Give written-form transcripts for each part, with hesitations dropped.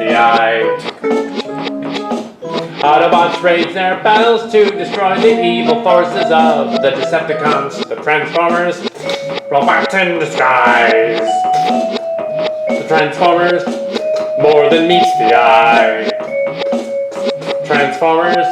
the eye. Autobots rage their battles to destroy the evil forces of the Decepticons, the Transformers, robots in disguise. The Transformers, more than meets the eye. Transformers.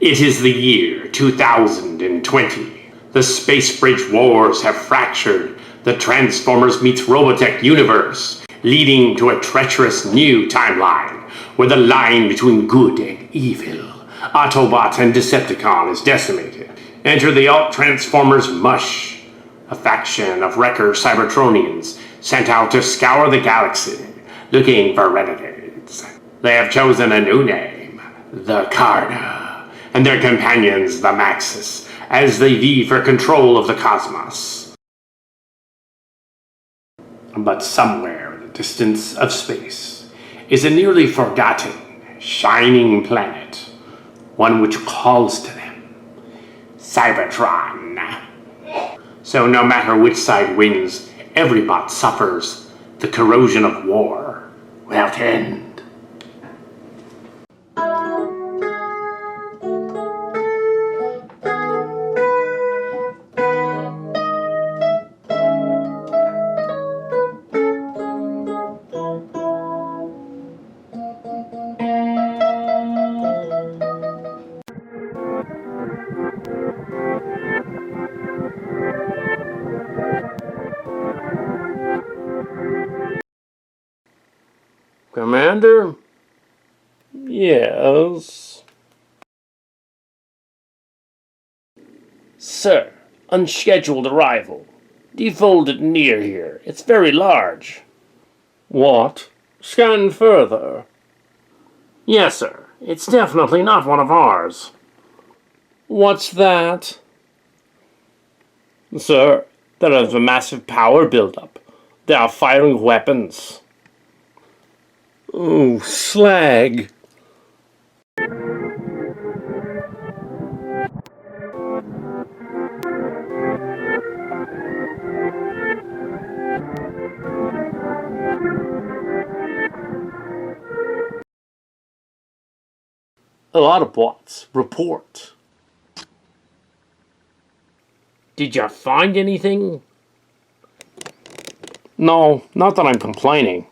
It is the year 2020. The space bridge wars have fractured the Transformers meets Robotech universe, leading to a treacherous new timeline where the line between good and evil, Autobot and Decepticon, is decimated. Enter the Alt-Transformers MUSH, a faction of wrecker Cybertronians sent out to scour the galaxy looking for renegades. They have chosen a new name, the Karda, and their companions, the Maxis, as they vie for control of the cosmos. But somewhere in the distance of space is a nearly forgotten, shining planet, one which calls to them, Cybertron. So no matter which side wins, every bot suffers the corrosion of war without end. Commander? Yes. Sir, unscheduled arrival. Defolded near here. It's very large. What? Scan further. Yes, sir. It's definitely not one of ours. What's that? Sir, there is a massive power buildup. They are firing weapons. Oh, slag. A lot of bots. Report. Did you find anything? No, not that I'm complaining.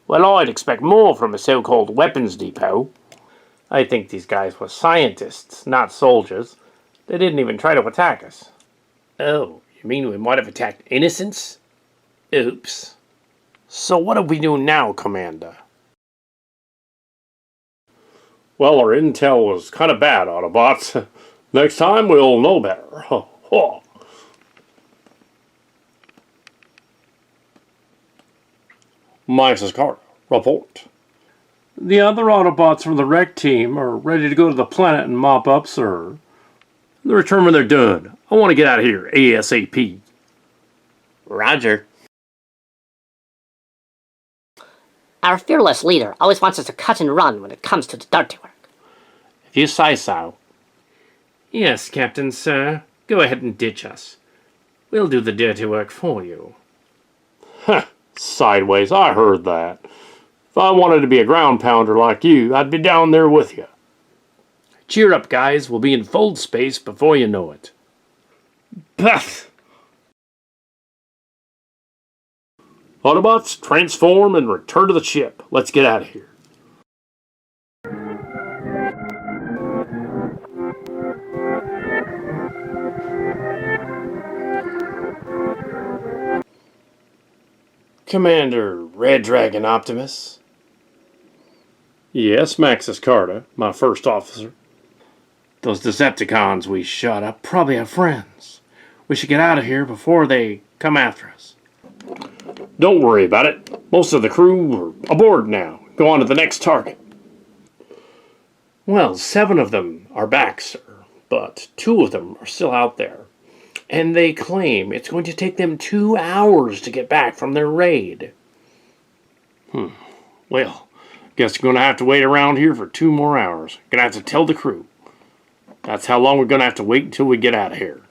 Well, I'd expect more from a so-called weapons depot. I think these guys were scientists, not soldiers. They didn't even try to attack us. Oh, you mean we might have attacked innocents? Oops. So what do we do now, Commander? Well, our intel was kind of bad, Autobots. Next time we'll know better. Mrs. Karda, report. The other Autobots from the wreck team are ready to go to the planet and mop up, sir. They'll return when they're done. I want to get out of here ASAP. Roger. Our fearless leader always wants us to cut and run when it comes to the dirty work. If you say so. Yes, Captain, sir. Go ahead and ditch us. We'll do the dirty work for you. Huh. Sideways, I heard that. If I wanted to be a ground pounder like you, I'd be down there with you. Cheer up, guys. We'll be in fold space before you know it. Puff! Autobots, transform and return to the ship. Let's get out of here. Commander Red Dragon Optimus? Yes, Maxis Karda, my first officer. Those Decepticons we shot up probably have friends. We should get out of here before they come after us. Don't worry about it. Most of the crew are aboard now. Go on to the next target. Well, 7 of them are back, sir, but 2 of them are still out there. And they claim it's going to take them 2 hours to get back from their raid. Well, guess you're going to have to wait around here for 2 more hours. Gonna have to tell the crew. That's how long we're going to have to wait until we get out of here.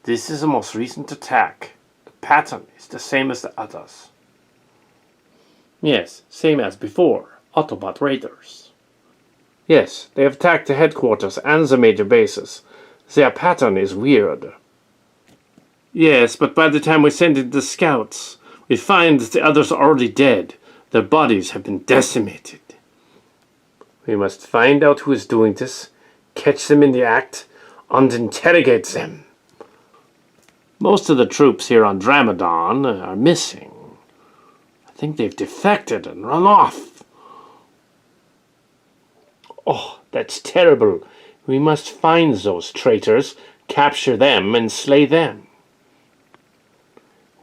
This is the most recent attack. The pattern is the same as the others. Yes, same as before. Autobot raiders. Yes, they have attacked the headquarters and the major bases. Their pattern is weird. Yes, but by the time we send in the scouts, we find that the others are already dead. Their bodies have been decimated. We must find out who is doing this, catch them in the act, and interrogate them. Most of the troops here on Dramadon are missing. I think they've defected and run off. Oh, that's terrible. We must find those traitors, capture them, and slay them.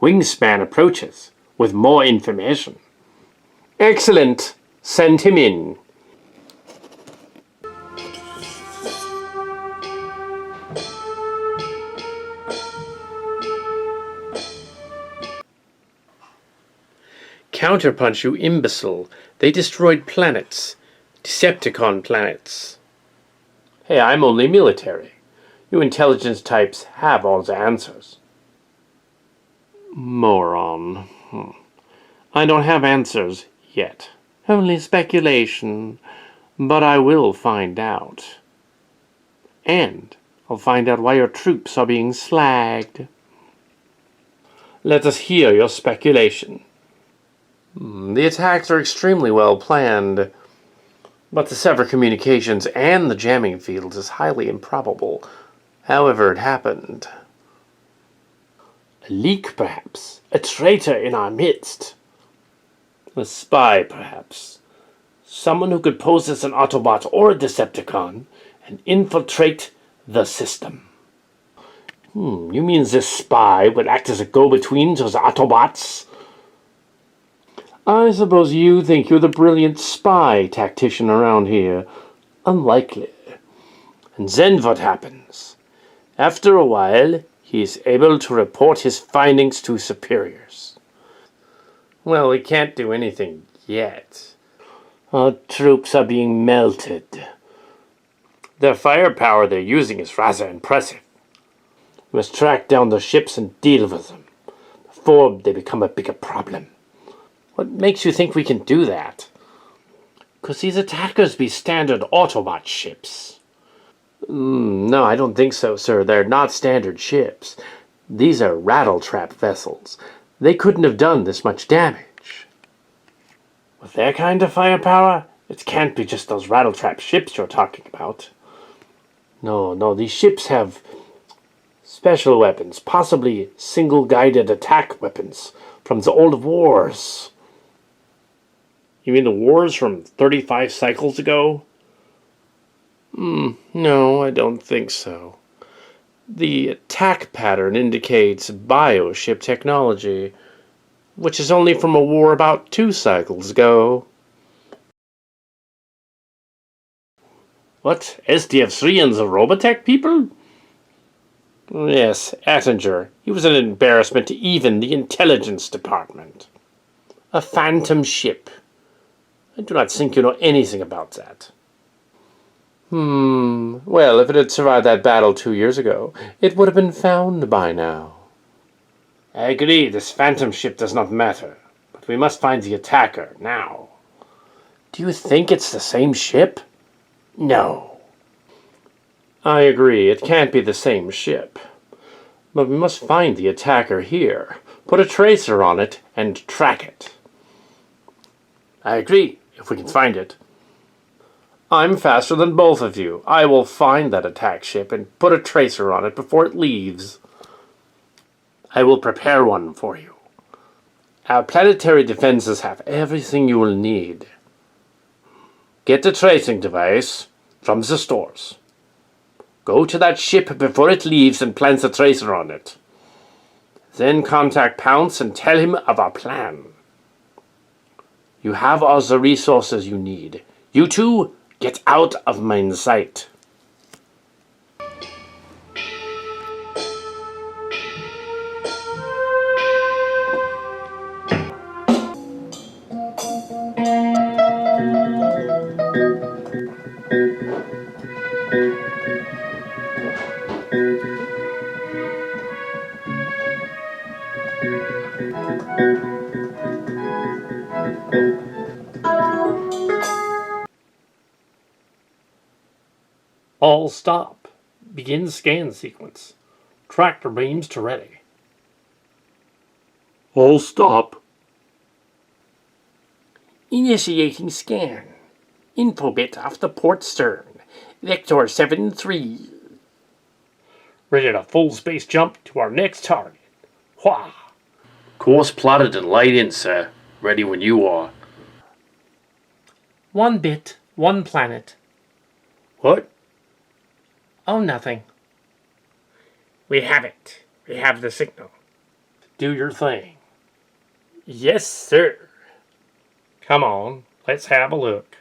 Wingspan approaches with more information. Excellent. Send him in. Counterpunch, you imbecile. They destroyed planets. Decepticon planets. Hey, I'm only military. You intelligence types have all the answers. Moron. I don't have answers yet. Only speculation. But I will find out. And I'll find out why your troops are being slagged. Let us hear your speculation. The attacks are extremely well planned, but to sever communications and the jamming fields is highly improbable. However, it happened. A leak, perhaps. A traitor in our midst. A spy, perhaps. Someone who could pose as an Autobot or a Decepticon and infiltrate the system. You mean this spy would act as a go-between to the Autobots? I suppose you think you're the brilliant spy tactician around here. Unlikely. And then what happens? After a while, he is able to report his findings to superiors. Well, we can't do anything yet. Our troops are being melted. The firepower they're using is rather impressive. We must track down the ships and deal with them before they become a bigger problem. What makes you think we can do that? Could these attackers be standard Autobot ships? No, I don't think so, sir. They're not standard ships. These are rattletrap vessels. They couldn't have done this much damage. With their kind of firepower, it can't be just those rattletrap ships you're talking about. No, these ships have special weapons, possibly single-guided attack weapons from the old wars. You mean the wars from 35 cycles ago? No, I don't think so. The attack pattern indicates bioship technology, which is only from a war about 2 cycles ago. What? SDF-3 and the Robotech people? Yes, Attinger. He was an embarrassment to even the intelligence department. A phantom ship. I do not think you know anything about that. Well, if it had survived that battle 2 years ago, it would have been found by now. I agree, this phantom ship does not matter, but we must find the attacker now. Do you think it's the same ship? No. I agree, it can't be the same ship. But we must find the attacker here, put a tracer on it, and track it. I agree, if we can find it. I'm faster than both of you. I will find that attack ship and put a tracer on it before it leaves. I will prepare one for you. Our planetary defenses have everything you will need. Get the tracing device, from the stores. Go to that ship before it leaves and plant a tracer on it. Then contact Pounce and tell him of our plan. You have all the resources you need. You two, get out of my sight. All stop. Begin scan sequence. Tractor beams to ready. All stop. Initiating scan. Info bit off the port stern. Vector 7-3. Ready to full space jump to our next target. Wha! Course plotted and laid in, sir. Ready when you are. 1 bit, 1 planet. What? Oh, nothing. We have it. We have the signal. Do your thing. Yes, sir. Come on, let's have a look.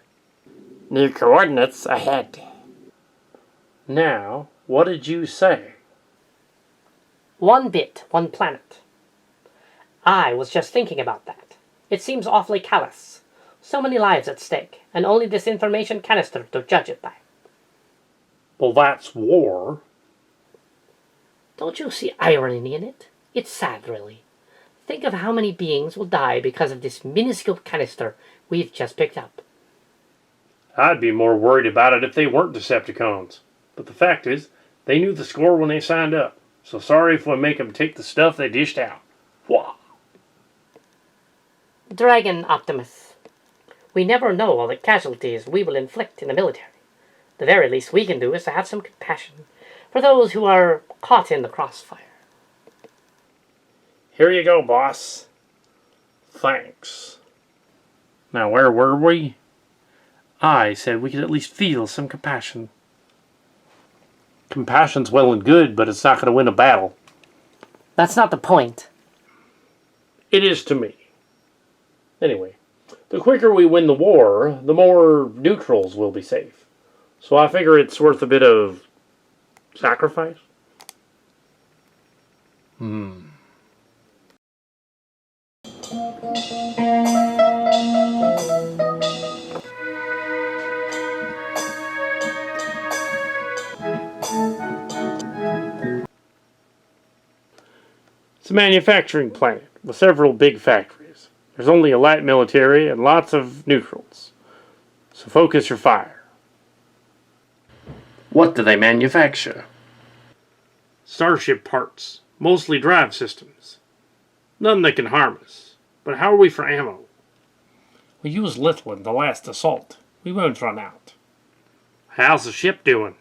New coordinates ahead. Now, what did you say? 1 bit, 1 planet. I was just thinking about that. It seems awfully callous. So many lives at stake, and only this information canister to judge it by. Well, that's war. Don't you see irony in it? It's sad, really. Think of how many beings will die because of this minuscule canister we've just picked up. I'd be more worried about it if they weren't Decepticons. But the fact is, they knew the score when they signed up. So sorry if we make them take the stuff they dished out. Wah! Dragon Optimus. We never know all the casualties we will inflict in the military. The very least we can do is to have some compassion for those who are caught in the crossfire. Here you go, boss. Thanks. Now, where were we? I said we could at least feel some compassion. Compassion's well and good, but it's not going to win a battle. That's not the point. It is to me. Anyway, the quicker we win the war, the more neutrals will be safe. So I figure it's worth a bit of sacrifice. It's a manufacturing planet with several big factories. There's only a light military and lots of neutrals. So focus your fire. What do they manufacture? Starship parts, mostly drive systems. None that can harm us. But how are we for ammo? We used little in the last assault. We won't run out. How's the ship doing?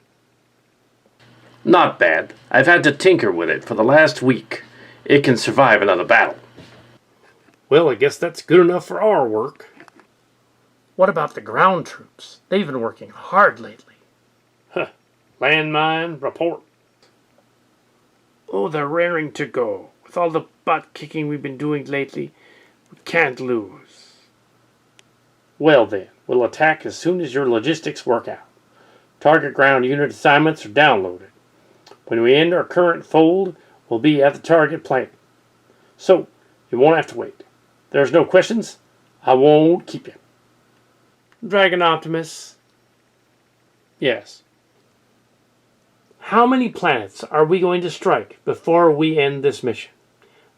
Not bad. I've had to tinker with it for the last week. It can survive another battle. Well, I guess that's good enough for our work. What about the ground troops? They've been working hard lately. Huh. Landmine, report. Oh, they're raring to go. With all the butt kicking we've been doing lately, we can't lose. Well then, we'll attack as soon as your logistics work out. Target ground unit assignments are downloaded. When we end our current fold, we'll be at the target planet. So, you won't have to wait. There's no questions. I won't keep you. Dragon Optimus. Yes. How many planets are we going to strike before we end this mission?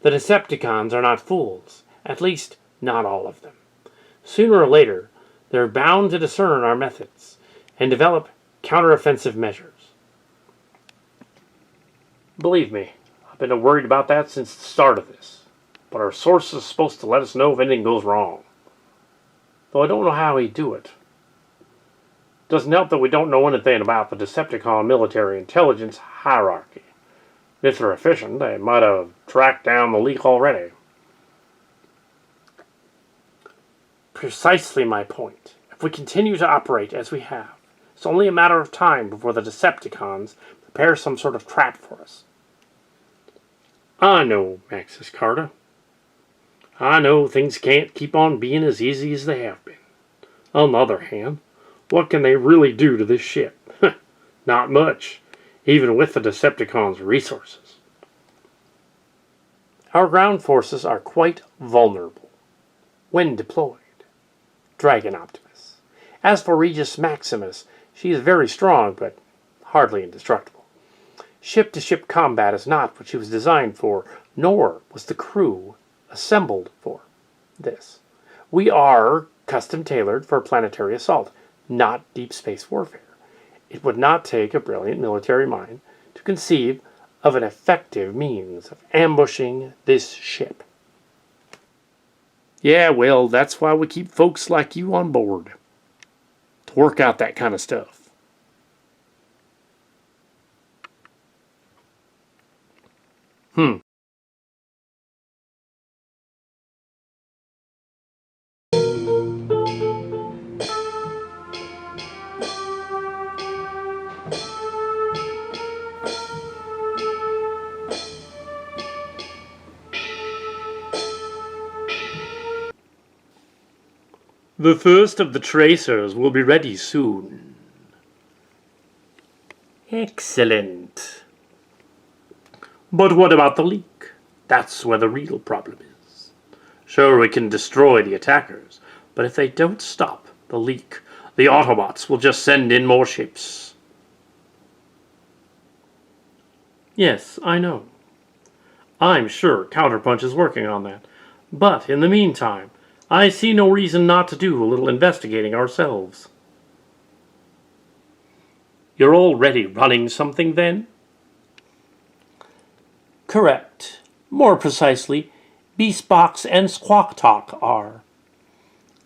The Decepticons are not fools. At least, not all of them. Sooner or later, they're bound to discern our methods and develop counteroffensive measures. Believe me, I've been worried about that since the start of this. But our source is supposed to let us know if anything goes wrong. Though I don't know how he'd do it. Doesn't help that we don't know anything about the Decepticon military intelligence hierarchy. If they're efficient, they might have tracked down the leak already. Precisely my point. If we continue to operate as we have, It's only a matter of time before the Decepticons prepare some sort of trap for us. I know, Maxis Karda. I know things can't keep on being as easy as they have been. On the other hand, what can they really do to this ship? Not much, even with the Decepticons' resources. Our ground forces are quite vulnerable when deployed. Dragon Optimus. As for Regis Maximus, she is very strong, but hardly indestructible. Ship-to-ship combat is not what she was designed for, nor was the crew assembled for this. We are custom-tailored for planetary assault, not deep space warfare. It would not take a brilliant military mind to conceive of an effective means of ambushing this ship. Yeah, well, that's why we keep folks like you on board. To work out that kind of stuff. The first of the tracers will be ready soon. Excellent. But what about the leak? That's where the real problem is. Sure, we can destroy the attackers, but if they don't stop the leak, the Autobots will just send in more ships. Yes, I know. I'm sure Counterpunch is working on that. But in the meantime, I see no reason not to do a little investigating ourselves. You're already running something, then? Correct. More precisely, Beastbox and Squawk Talk are.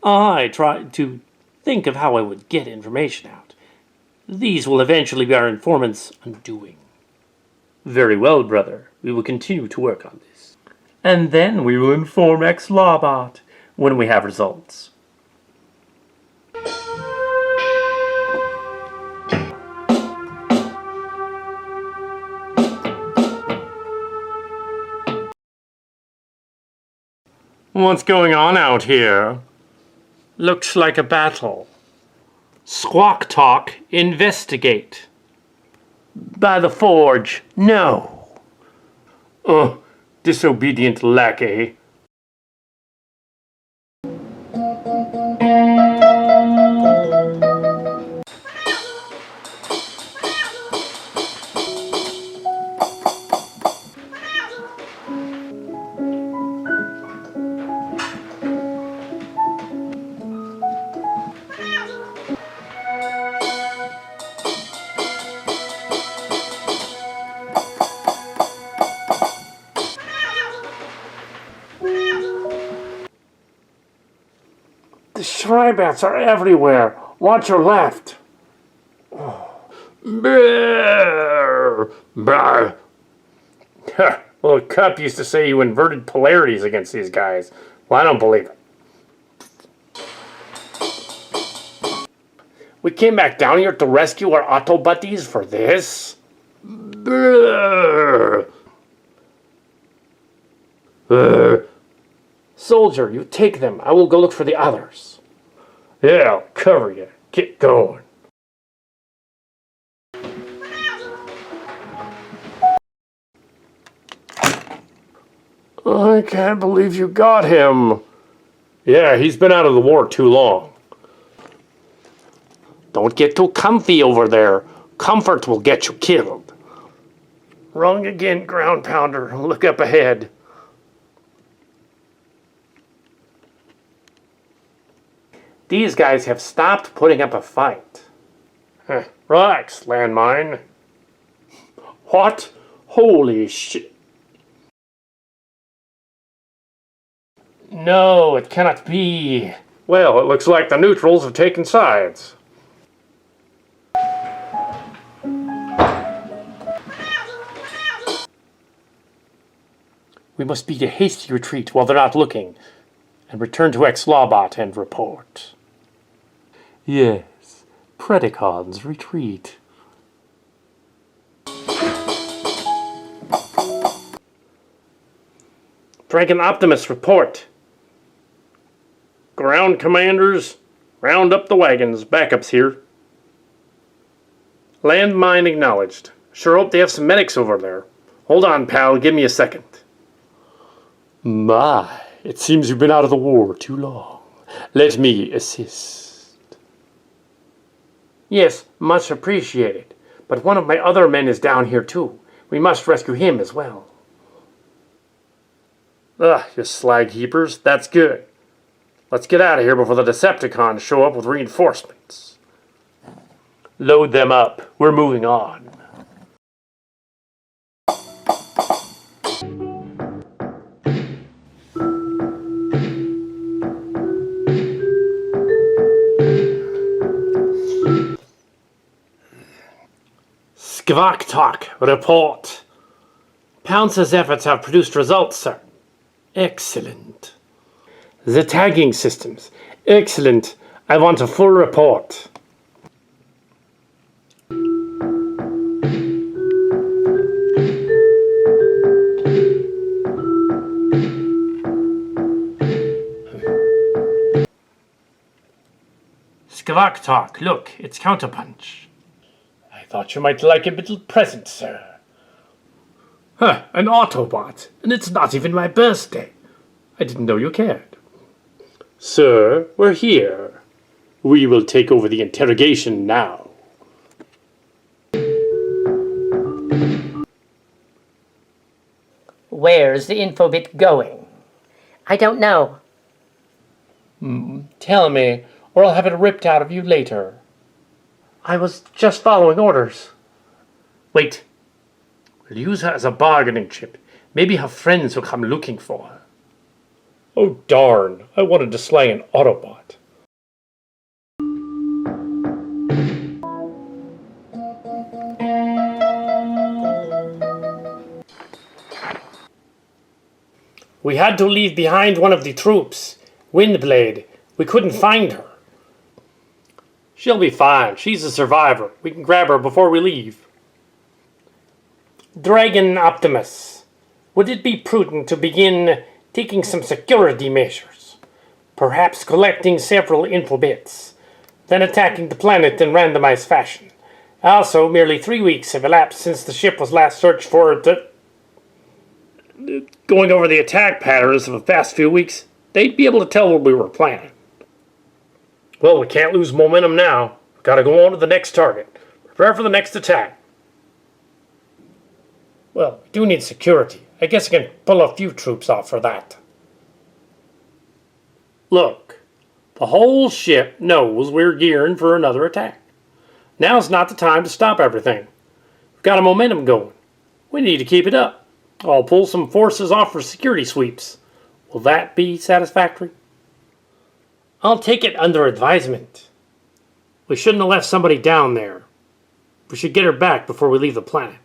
I tried to think of how I would get information out. These will eventually be our informants' undoing. Very well, brother. We will continue to work on this. And then we will inform X-Lawbot when we have results. What's going on out here? Looks like a battle. Squawk Talk, investigate. By the Forge, no. Disobedient lackey. The Shrybats are everywhere. Watch your left. Brrr. Brrr. Well, Cup used to say you inverted polarities against these guys. Well, I don't believe it. We came back down here to rescue our Autobutties for this? Brrr. Soldier, you take them. I will go look for the others. Yeah, I'll cover you. Get going. I can't believe you got him. Yeah, he's been out of the war too long. Don't get too comfy over there. Comfort will get you killed. Wrong again, ground pounder. Look up ahead. These guys have stopped putting up a fight. Relax, landmine. What? Holy shit. No, it cannot be. Well, it looks like the neutrals have taken sides. We must beat a hasty retreat while they're not looking, and return to X-Lawbot and report. Yes, Predacons retreat. Dragon Optimus report. Ground commanders, round up the wagons. Backups here. Landmine acknowledged. Sure hope they have some medics over there. Hold on, pal. Give me a second. My, it seems you've been out of the war too long. Let me assist. Yes, much appreciated. But one of my other men is down here too. We must rescue him as well. Ugh, you slag heapers. That's good. Let's get out of here before the Decepticons show up with reinforcements. Load them up. We're moving on. Skvaktok, report. Pounce's efforts have produced results, sir. Excellent. The tagging systems. Excellent. I want a full report. Skvaktok, look, it's Counterpunch. I thought you might like a little present, sir. Huh, an Autobot, and it's not even my birthday. I didn't know you cared. Sir, we're here. We will take over the interrogation now. Where's the infobit going? I don't know. Tell me, or I'll have it ripped out of you later. I was just following orders. Wait. We'll use her as a bargaining chip. Maybe her friends will come looking for her. Oh darn, I wanted to slay an Autobot. We had to leave behind one of the troops. Windblade. We couldn't find her. She'll be fine. She's a survivor. We can grab her before we leave. Dragon Optimus. Would it be prudent to begin taking some security measures? Perhaps collecting several infobits, then attacking the planet in randomized fashion. Also, merely 3 weeks have elapsed since the ship was last searched for going over the attack patterns of the past few weeks, they'd be able to tell what we were planning. Well, we can't lose momentum now. We've got to go on to the next target. Prepare for the next attack. Well, we do need security. I guess I can pull a few troops off for that. Look, the whole ship knows we're gearing for another attack. Now's not the time to stop everything. We've got a momentum going. We need to keep it up. I'll pull some forces off for security sweeps. Will that be satisfactory? I'll take it under advisement. We shouldn't have left somebody down there. We should get her back before we leave the planet.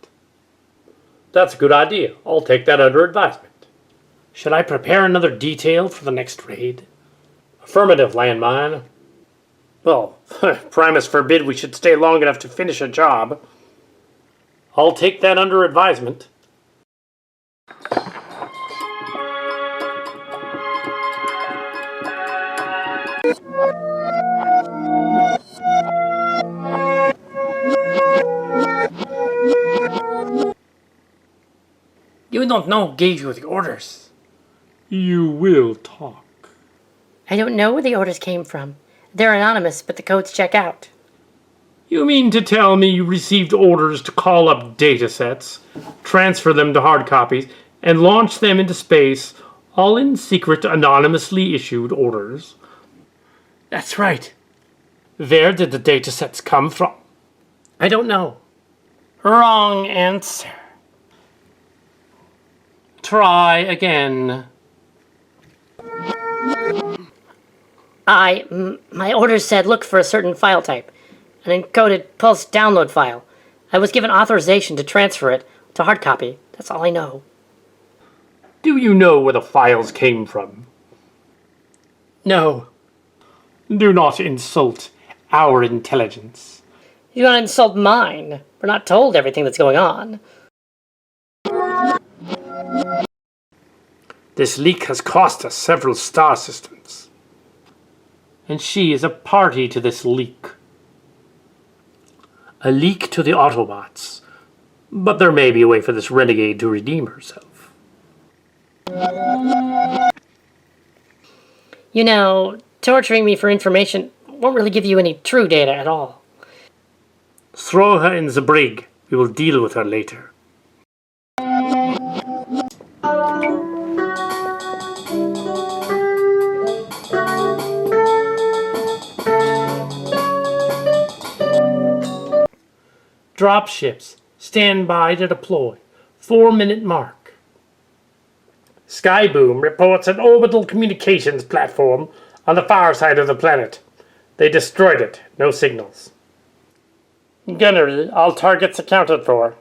That's a good idea. I'll take that under advisement. Should I prepare another detail for the next raid? Affirmative, Landmine. Well, Primus forbid we should stay long enough to finish a job. I'll take that under advisement. You don't know who gave you the orders. You will talk. I don't know where the orders came from. They're anonymous, but the codes check out. You mean to tell me you received orders to call up datasets, transfer them to hard copies, and launch them into space, all in secret, anonymously issued orders? That's right. Where did the datasets come from? I don't know. Wrong answer. Try again. My orders said look for a certain file type, an encoded pulse download file. I was given authorization to transfer it to hard copy. That's all I know. Do you know where the files came from? No. Do not insult our intelligence. You don't insult mine. We're not told everything that's going on. This leak has cost us several star systems. And she is a party to this leak. A leak to the Autobots. But there may be a way for this renegade to redeem herself. You know, torturing me for information won't really give you any true data at all. Throw her in the brig. We will deal with her later. Dropships. Stand by to deploy. 4-minute mark. Skyboom reports an orbital communications platform on the far side of the planet. They destroyed it. No signals. Gunnery, all targets accounted for.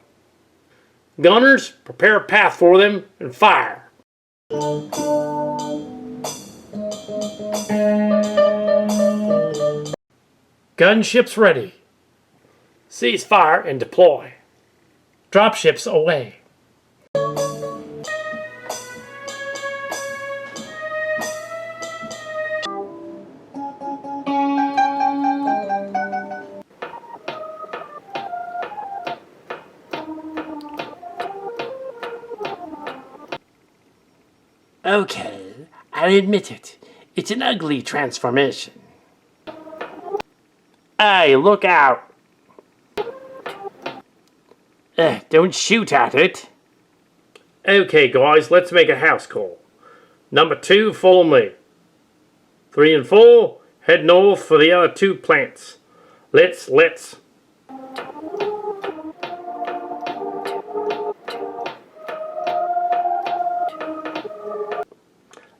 Gunners, prepare a path for them and fire. Gunships ready. Cease fire and deploy. Dropships away. Okay, I admit it. It's an ugly transformation. Hey, look out! Don't shoot at it. Okay, guys, let's make a house call. Number 2, follow me. 3 and 4, head north for the other 2 plants. Let's.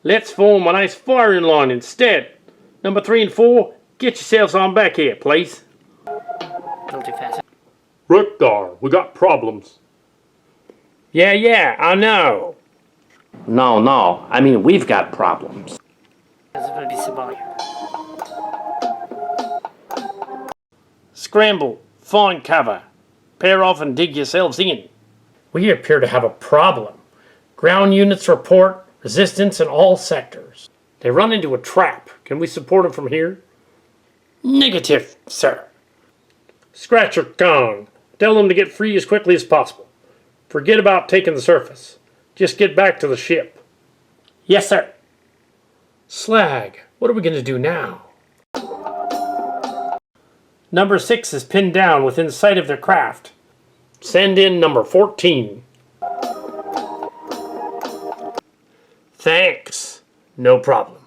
Let's form a nice firing line instead. Number 3 and 4, get yourselves on back here, please. Don't do fast. Rutgar, we got problems. Yeah, I know. No, I mean we've got problems. This is going to be symbolic. Scramble, find cover. Pair off and dig yourselves in. We appear to have a problem. Ground units report resistance in all sectors. They run into a trap. Can we support them from here? Negative, sir. Scratcher gone. Tell them to get free as quickly as possible. Forget about taking the surface. Just get back to the ship. Yes, sir. Slag, what are we going to do now? Number 6 is pinned down within sight of their craft. Send in number 14. Thanks. No problem.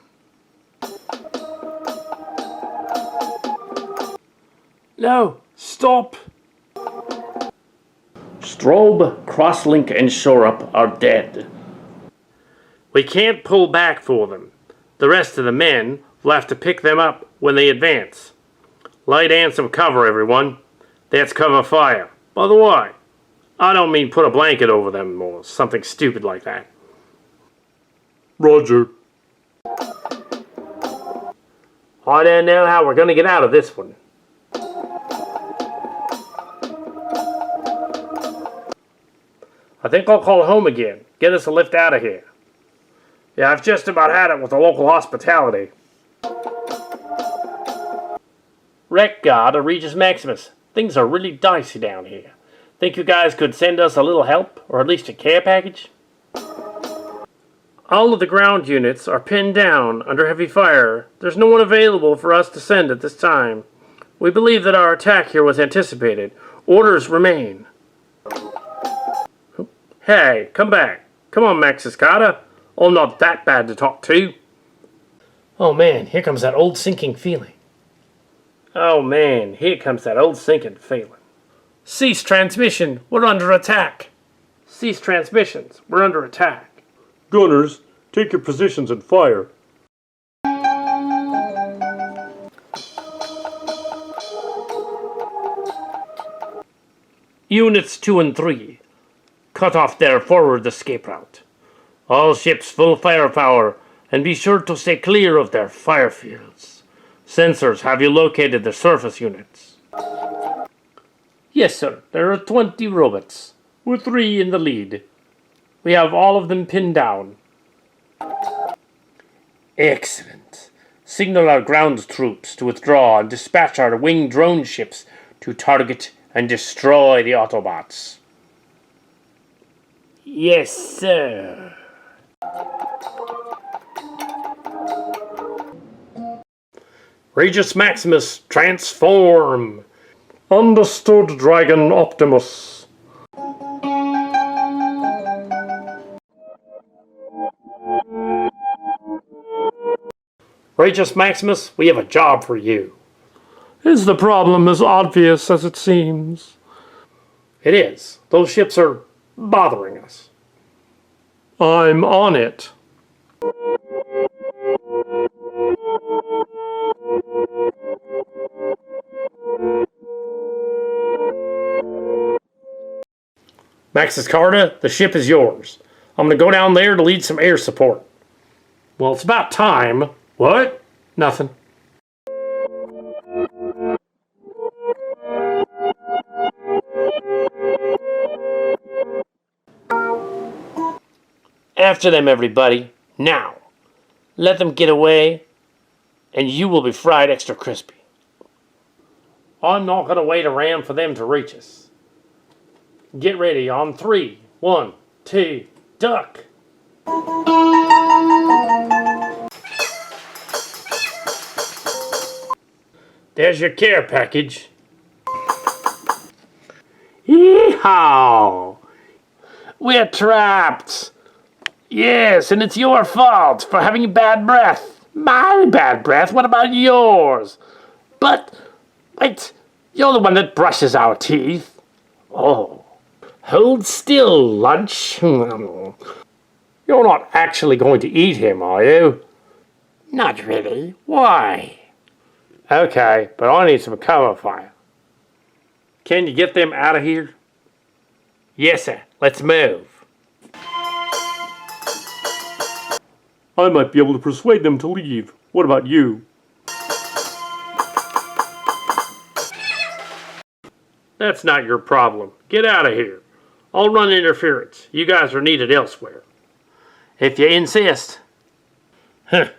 No, stop. Strobe, Crosslink, and Shoreup are dead. We can't pull back for them. The rest of the men will have to pick them up when they advance. Light and some cover, everyone. That's cover fire. By the way, I don't mean put a blanket over them or something stupid like that. Roger. I don't know how we're going to get out of this one. I think I'll call home again. Get us a lift out of here. Yeah, I've just about had it with the local hospitality. Wreck God or Regis Maximus. Things are really dicey down here. Think you guys could send us a little help, or at least a care package? All of the ground units are pinned down under heavy fire. There's no one available for us to send at this time. We believe that our attack here was anticipated. Orders remain. Hey, come back. Come on, Maxis Karda. I'm not that bad to talk to. Oh man, here comes that old sinking feeling. Cease transmission. We're under attack. Cease transmissions. We're under attack. Gunners, take your positions and fire. Units 2 and 3. Cut off their forward escape route. All ships full firepower, and be sure to stay clear of their fire fields. Sensors, have you located the surface units? Yes, sir. There are 20 robots, with 3 in the lead. We have all of them pinned down. Excellent. Signal our ground troops to withdraw and dispatch our winged drone ships to target and destroy the Autobots. Yes, sir. Regis Maximus, transform! Understood, Dragon Optimus. Regis Maximus, we have a job for you. Is the problem as obvious as it seems? It is. Those ships are bothering us. I'm on it. Max's Karda, the ship is yours. I'm going to go down there to lead some air support. Well, it's about time. What? Nothing. After them, everybody. Now. Let them get away, and you will be fried extra crispy. I'm not going to wait around for them to reach us. Get ready on 3, 1, 2, duck! There's your care package. Yeehaw! We're trapped! Yes, and it's your fault for having bad breath. My bad breath? What about yours? But, wait, you're the one that brushes our teeth. Oh. Hold still, lunch. You're not actually going to eat him, are you? Not really. Why? Okay, but I need some cover fire. Can you get them out of here? Yes, sir. Let's move. I might be able to persuade them to leave. What about you? That's not your problem. Get out of here. I'll run interference. You guys are needed elsewhere. If you insist. Huh.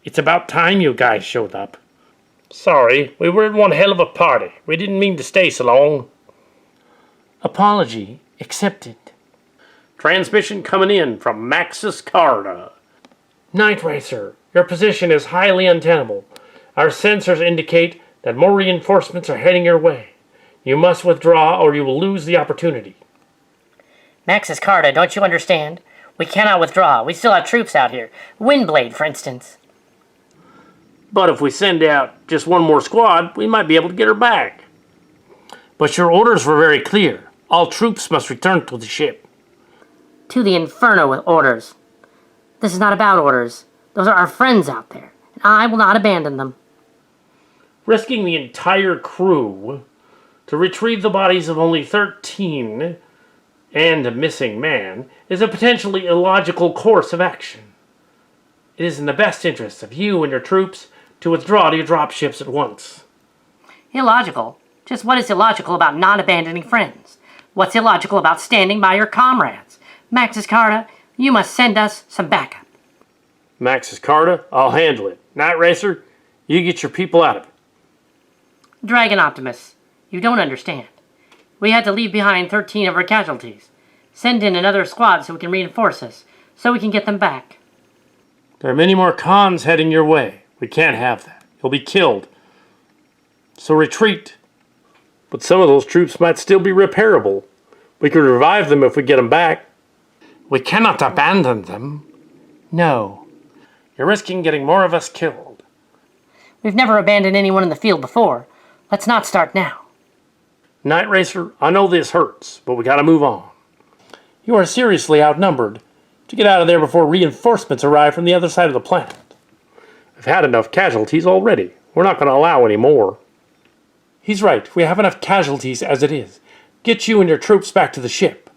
It's about time you guys showed up. Sorry, we were at one hell of a party. We didn't mean to stay so long. Apology accepted. Transmission coming in from Max's Karda. Night Racer, your position is highly untenable. Our sensors indicate that more reinforcements are heading your way. You must withdraw or you will lose the opportunity. Max's Karda, don't you understand? We cannot withdraw. We still have troops out here. Windblade, for instance. But if we send out just one more squad, we might be able to get her back. But your orders were very clear. All troops must return to the ship. To the Inferno with orders. This is not about orders. Those are our friends out there, and I will not abandon them. Risking the entire crew to retrieve the bodies of only 13 and a missing man is a potentially illogical course of action. It is in the best interest of you and your troops to withdraw to your dropships at once. Illogical? Just what is illogical about not abandoning friends? What's illogical about standing by your comrades? Max's Karda, you must send us some backup. Max's Karda, I'll handle it. Night Racer, you get your people out of it. Dragon Optimus, you don't understand. We had to leave behind 13 of our casualties. Send in another squad so we can reinforce us, so we can get them back. There are many more cons heading your way. We can't have that. You'll be killed. So retreat. But some of those troops might still be repairable. We could revive them if we get them back. We cannot abandon them. No. You're risking getting more of us killed. We've never abandoned anyone in the field before. Let's not start now. Night Racer, I know this hurts, but we gotta move on. You are seriously outnumbered. To get out of there before reinforcements arrive from the other side of the planet. I've had enough casualties already. We're not going to allow any more. He's right. We have enough casualties as it is. Get you and your troops back to the ship.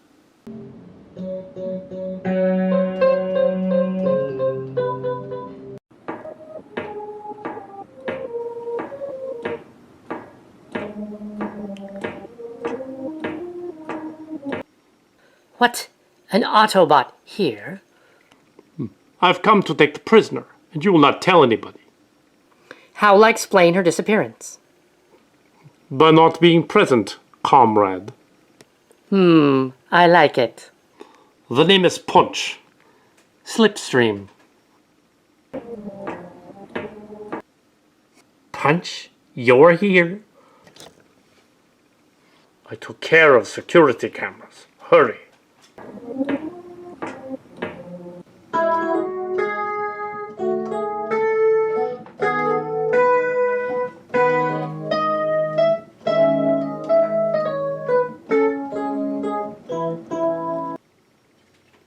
What? An Autobot here? I've come to take the prisoner, and you will not tell anybody. How will I explain her disappearance? By not being present, comrade. I like it. The name is Punch. Slipstream. Punch, you're here? I took care of security cameras. Hurry.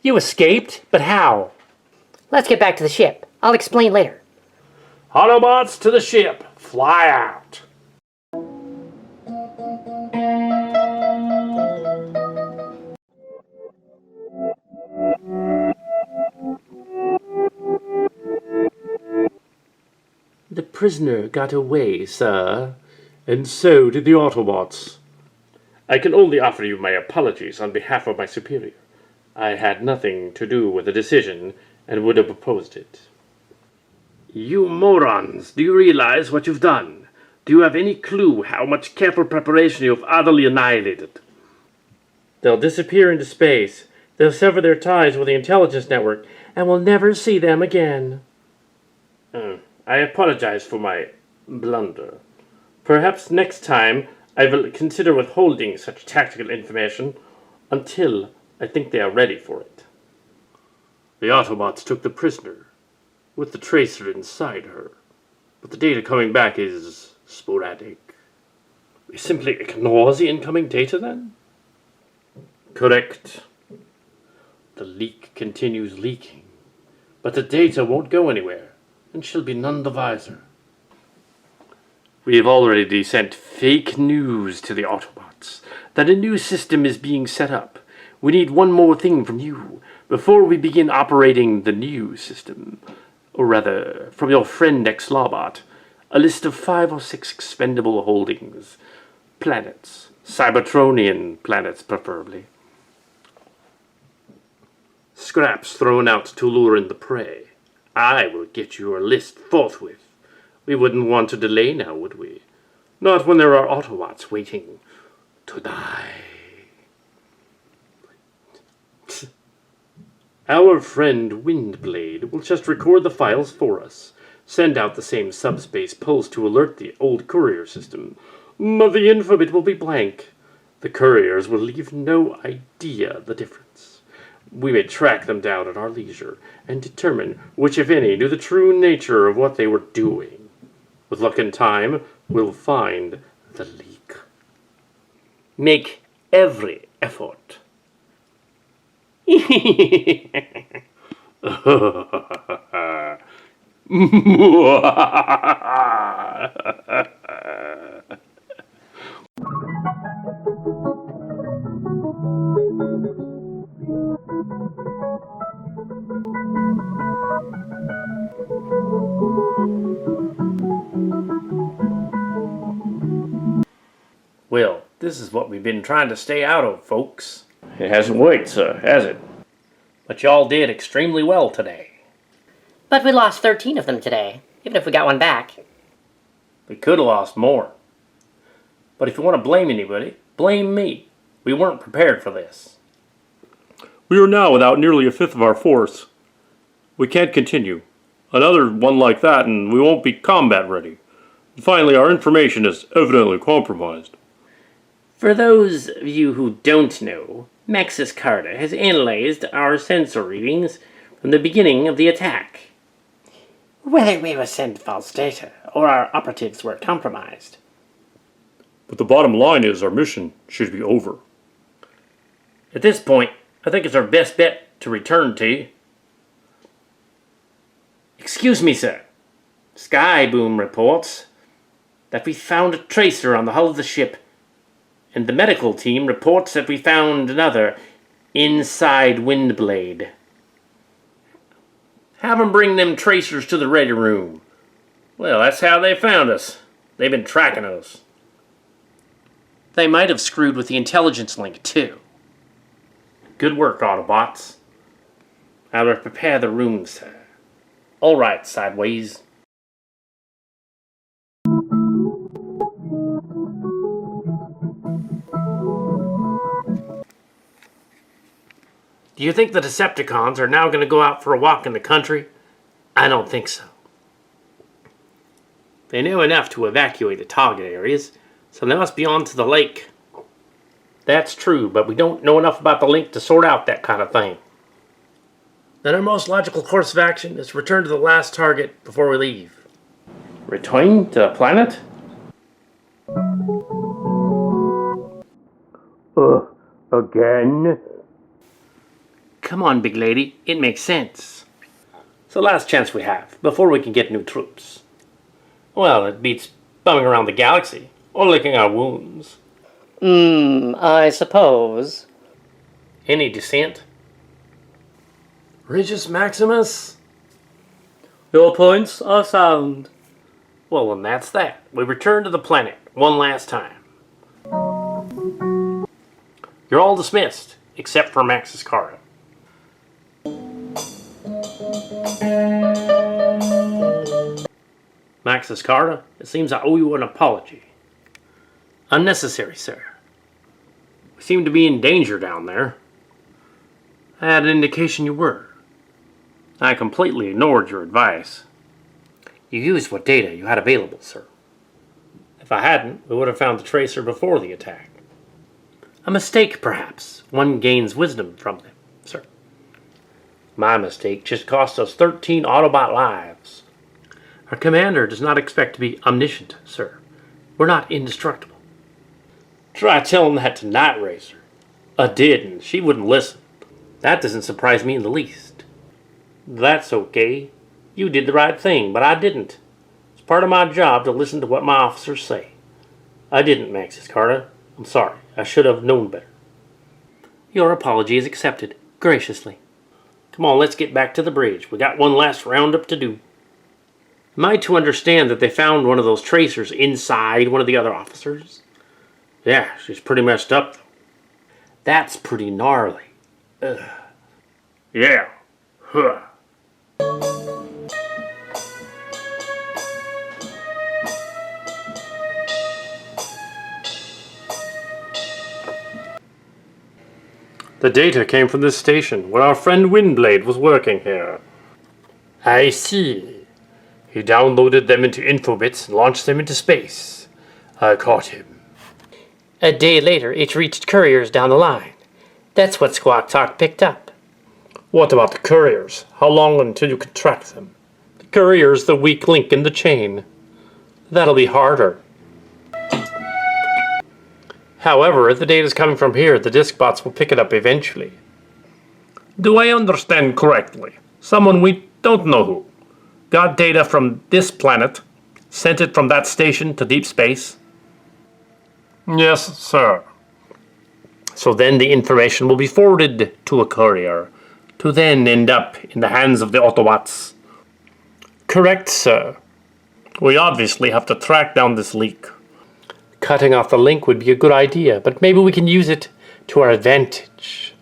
You escaped? But how? Let's get back to the ship. I'll explain later. Autobots to the ship. Fly out. The prisoner got away, sir. And so did the Autobots. I can only offer you my apologies on behalf of my superior. I had nothing to do with the decision and would have opposed it. You morons, do you realize what you've done? Do you have any clue how much careful preparation you have utterly annihilated? They'll disappear into space. They'll sever their ties with the intelligence network, and we'll never see them again. I apologize for my blunder. Perhaps next time I will consider withholding such tactical information until I think they are ready for it. The Autobots took the prisoner, with the tracer inside her, but the data coming back is sporadic. We simply ignore the incoming data then? Correct. The leak continues leaking, but the data won't go anywhere, and she'll be none the wiser. We have already sent fake news to the Autobots that a new system is being set up. We need one more thing from you before we begin operating the new system. Or rather, from your friend Ex-Lawbot, a list of 5 or 6 expendable holdings. Planets. Cybertronian planets, preferably. Scraps thrown out to lure in the prey. I will get you a list forthwith. We wouldn't want to delay now, would we? Not when there are Autobots waiting to die. Our friend Windblade will just record the files for us, send out the same subspace pulse to alert the old courier system, but the infobit will be blank. The couriers will leave no idea the difference. We may track them down at our leisure and determine which, if any, knew the true nature of what they were doing. With luck and time, we'll find the leak. Make every effort. Well, this is what we've been trying to stay out of, folks. It hasn't worked, sir, has it? But y'all did extremely well today. But we lost 13 of them today, even if we got one back. We could have lost more. But if you want to blame anybody, blame me. We weren't prepared for this. We are now without nearly a fifth of our force. We can't continue. Another one like that and we won't be combat ready. And finally, our information is evidently compromised. For those of you who don't know, Maxis Karda has analyzed our sensor readings from the beginning of the attack. Whether we were sent false data or our operatives were compromised. But the bottom line is our mission should be over. At this point, I think it's our best bet to return to you. Excuse me, sir. Skyboom reports that we found a tracer on the hull of the ship, and the medical team reports that we found another inside Windblade. Have them bring them tracers to the ready room. Well, that's how they found us. They've been tracking us. They might have screwed with the intelligence link, too. Good work, Autobots. I will prepare the room, sir. All right, Sideways. Do you think the Decepticons are now going to go out for a walk in the country? I don't think so. They know enough to evacuate the target areas, so they must be on to the lake. That's true, but we don't know enough about the link to sort out that kind of thing. Then our most logical course of action is to return to the last target before we leave. Return to the planet? Again? Come on, big lady. It makes sense. It's the last chance we have, before we can get new troops. Well, it beats bumming around the galaxy, or licking our wounds. I suppose. Any dissent? Regis Maximus? Your points are sound. Well, then that's that. We return to the planet one last time. You're all dismissed, except for Max's Karda. Max's Karda, it seems I owe you an apology. Unnecessary, sir. We seem to be in danger down there. I had an indication you were. I completely ignored your advice. You used what data you had available, sir. If I hadn't, we would have found the tracer before the attack. A mistake, perhaps. One gains wisdom from them, sir. My mistake just cost us 13 Autobot lives. Our commander does not expect to be omniscient, sir. We're not indestructible. Try telling that to Night Racer. I did, and she wouldn't listen. That doesn't surprise me in the least. That's okay. You did the right thing, but I didn't. It's part of my job to listen to what my officers say. I didn't, Max's Karda. I'm sorry. I should have known better. Your apology is accepted, graciously. Come on, let's get back to the bridge. We got one last roundup to do. Am I to understand that they found one of those tracers inside one of the other officers? Yeah, she's pretty messed up, though. That's pretty gnarly. Ugh. Yeah. Huh. The data came from this station, where our friend Windblade was working here. I see. He downloaded them into infobits and launched them into space. I caught him. A day later, it reached couriers down the line. That's what Squawk Talk picked up. What about the couriers? How long until you can track them? The courier's the weak link in the chain. That'll be harder. However, if the data's coming from here, the disk bots will pick it up eventually. Do I understand correctly? Someone we don't know who got data from this planet, sent it from that station to deep space? Yes, sir. So then the information will be forwarded to a courier, to then end up in the hands of the Autobots. Correct, sir. We obviously have to track down this leak. Cutting off the link would be a good idea, but maybe we can use it to our advantage.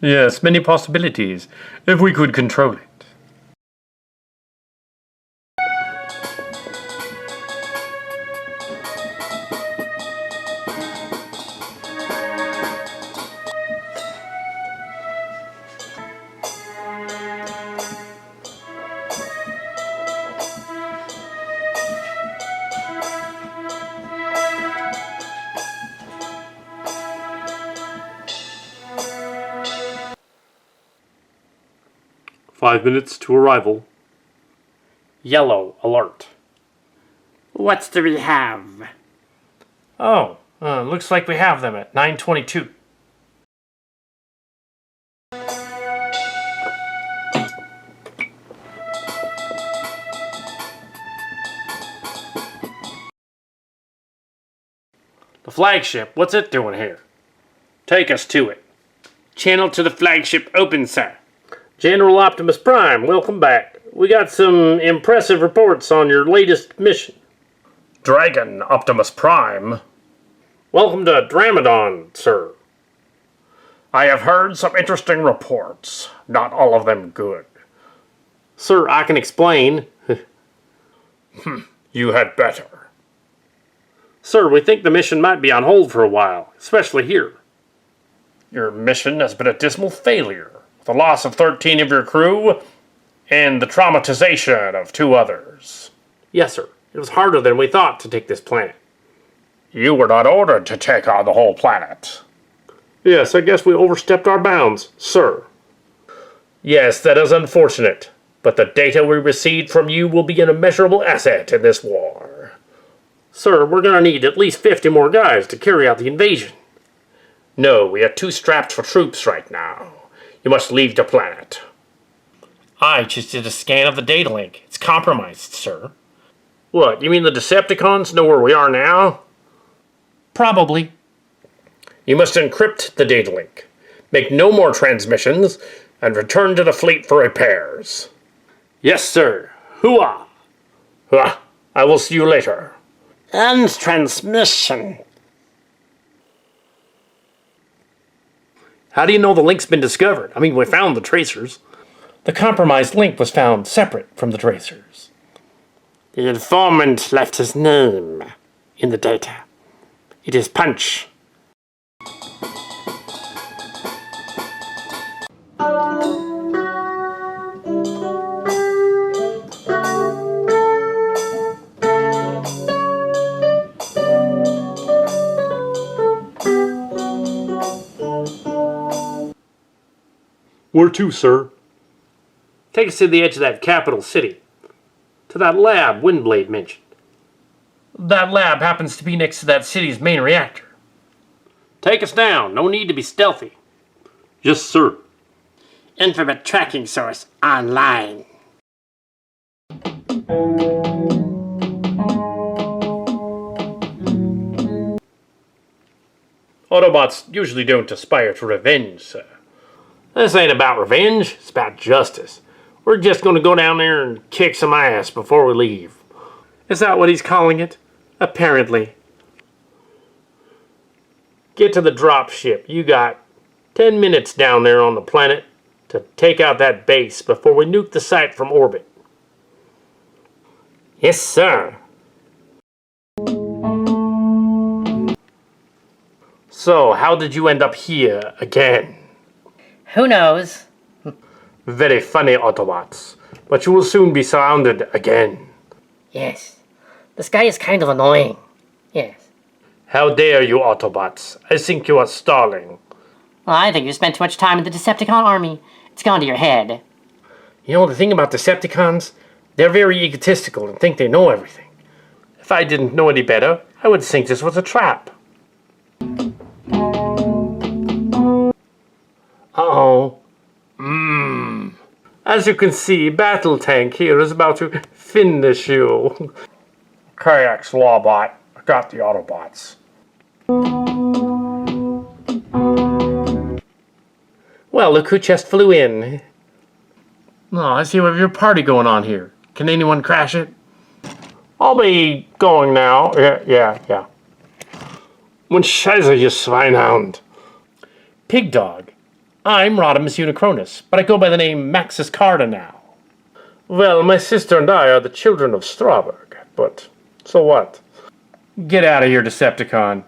Yes, many possibilities, if we could control it. "5 minutes to arrival." Yellow alert. What do we have? Oh, looks like we have them at 9:22. The flagship, what's it doing here? Take us to it. Channel to the flagship open, sir. General Optimus Prime, welcome back. We got some impressive reports on your latest mission. Dragon Optimus Prime. Welcome to Dramadon, sir. I have heard some interesting reports. Not all of them good. Sir, I can explain. You had better. Sir, we think the mission might be on hold for a while, especially here. Your mission has been a dismal failure, with the loss of 13 of your crew and the traumatization of 2 others. Yes, sir. It was harder than we thought to take this planet. You were not ordered to take on the whole planet. Yes, I guess we overstepped our bounds, sir. Yes, that is unfortunate, but the data we received from you will be an immeasurable asset in this war. Sir, we're gonna need at least 50 more guys to carry out the invasion. No, we are too strapped for troops right now. You must leave the planet. I just did a scan of the data link. It's compromised, sir. What, you mean the Decepticons know where we are now? Probably. You must encrypt the data link, make no more transmissions, and return to the fleet for repairs. Yes, sir. Hooah! I will see you later. And transmission. How do you know the link's been discovered? I mean, we found the tracers. The compromised link was found separate from the tracers. The informant left his name in the data. It is Punch. Where to, sir? Take us to the edge of that capital city. To that lab Windblade mentioned. That lab happens to be next to that city's main reactor. Take us down. No need to be stealthy. Yes, sir. Infrared tracking source online. Autobots usually don't aspire to revenge, sir. This ain't about revenge. It's about justice. We're just going to go down there and kick some ass before we leave. Is that what he's calling it? Apparently. Get to the drop ship. You got 10 minutes down there on the planet to take out that base before we nuke the site from orbit. Yes, sir. So, how did you end up here again? Who knows? Very funny, Autobots. But you will soon be surrounded again. Yes. This guy is kind of annoying. Yes. How dare you, Autobots? I think you are stalling. Well, I think you spent too much time in the Decepticon army. It's gone to your head. You know the thing about Decepticons? They're very egotistical and think they know everything. If I didn't know any better, I would think this was a trap. Uh-oh. As you can see, Battle Tank here is about to finish you. KX Lawbot, I got the Autobots. Well, look who just flew in. Oh, I see we have your party going on here. Can anyone crash it? I'll be going now. Yeah. When Scheiße, you Schweinhound. Pig Dog. I'm Rodimus Unicronus, but I go by the name Maxis Karda now. Well, my sister and I are the children of Strawberg, but so what? Get out of here, Decepticon.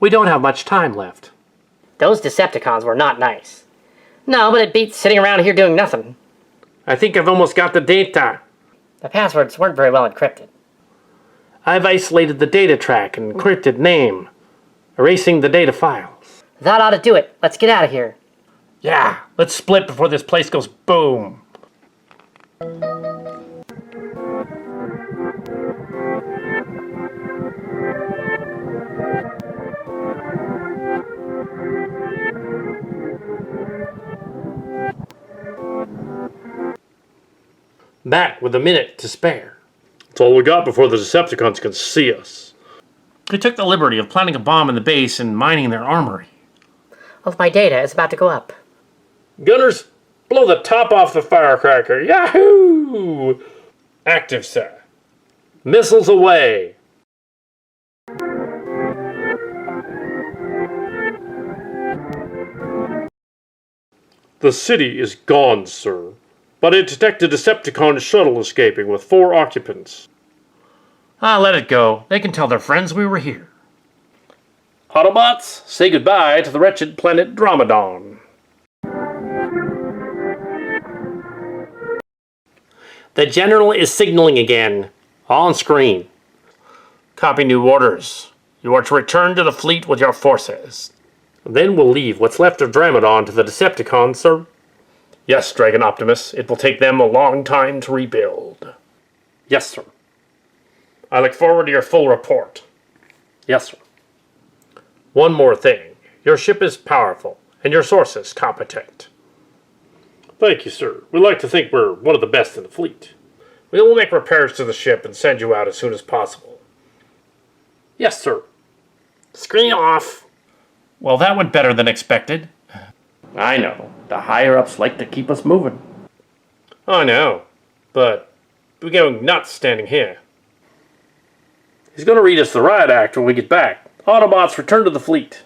We don't have much time left. Those Decepticons were not nice. No, but it beats sitting around here doing nothing. I think I've almost got the data. The passwords weren't very well encrypted. I've isolated the data track and encrypted name, erasing the data files. That ought to do it. Let's get out of here. Yeah, let's split before this place goes boom. Back with a minute to spare. That's all we got before the Decepticons can see us. They took the liberty of planting a bomb in the base and mining their armory. Well, my data is about to go up. Gunners, blow the top off the firecracker. Yahoo! Active, sir. Missiles away. The city is gone, sir. But I detect a Decepticon shuttle escaping with 4 occupants. Let it go. They can tell their friends we were here. Autobots, say goodbye to the wretched planet Dromadon. The General is signaling again. On screen. Copy new orders. You are to return to the fleet with your forces. Then we'll leave what's left of Dromadon to the Decepticons, sir. Yes, Dragon Optimus. It will take them a long time to rebuild. Yes, sir. I look forward to your full report. Yes, sir. One more thing. Your ship is powerful, and your sources competent. Thank you, sir. We like to think we're one of the best in the fleet. We will make repairs to the ship and send you out as soon as possible. Yes, sir. Screen off. Well, that went better than expected. I know. The higher-ups like to keep us moving. I know, but we're going nuts standing here. He's going to read us the riot act when we get back. Autobots, return to the fleet.